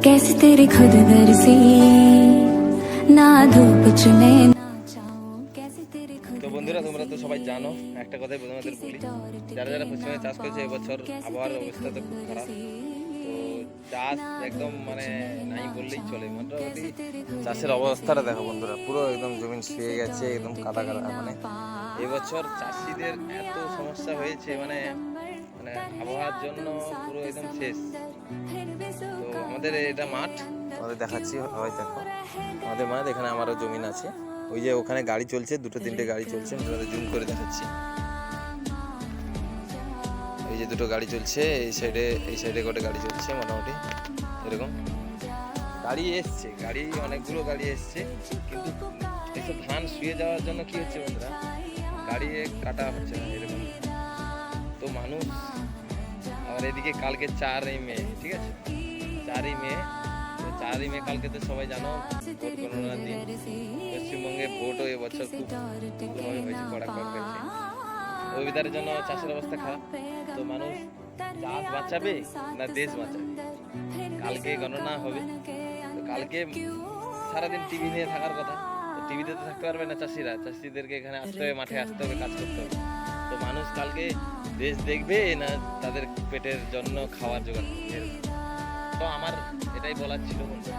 कैसी तेरी खुद गर्जी ना धूप चुने ना छाऊं कैसी तेरी खुद। তো বন্ধুরা তোমরা তো সবাই জানো, একটা কথাই তোমাদের বলি, যারা যারা পশ্চিমে চাষ করেছে এবছর আবহাওয়ার অবস্থা তো খুব খারাপ। তো চাষ একদম মানে নাই বললেই চলে। মোটামুটি চাষের অবস্থাটা দেখো বন্ধুরা, পুরো একদম জমিন শুয়ে গেছে, একদম কাদা কাদা। মানে এবছর চাষিদের এত সমস্যা হয়েছে, মানে মানে আবহাওয়ার জন্য পুরো একদম শেষ। তো আমাদের এটা মাঠ, আমাদের দেখাচ্ছি, হয় দেখো আমাদের মাঠ। এখানে আমারও জমিন আছে, ওই যে ওখানে গাড়ি চলছে, দুটো তিনটে গাড়ি চলছে, আমি তোমাদের জুম করে দেখাচ্ছি। এই যে দুটো গাড়ি চলছে, এই সাইডে গোটে গাড়ি চলছে, মোটামুটি এরকম গাড়ি এসছে, গাড়ি অনেকগুলো গাড়ি এসছে। কিন্তু এইসব ধান শুয়ে যাওয়ার জন্য কি হচ্ছে বন্ধুরা, গাড়ি কাটা হচ্ছে না এরকম। তো মানুষ আবার এদিকে কালকে 4ই মে, ঠিক আছে, 4ই মে, 4ই মে কালকে তো সবাই জানো ভোট গণনার দিন। পশ্চিমবঙ্গে ভোটও এবছর খুব ভালোভাবে হয়েছে, কড়াকড়ি হয়েছে। ওয়েদারের জন্য চাষের অবস্থা খারাপ। তো মানুষ চাষ বাঁচাবে না দেশ বাঁচাবে? কালকে গণনা হবে, তো কালকে সারাদিন টিভি নিয়ে থাকার কথা। তো টিভিতে তো থাকতে পারবে না চাষিরা, চাষিদেরকে এখানে আসতে হবে, মাঠে আসতে হবে, কাজ করতে হবে। তো মানুষ কালকে দেশ দেখবে না তাদের পেটের জন্য খাওয়ার জোগাড় করবে? তো আমার এটাই বলার ছিল বন্ধু।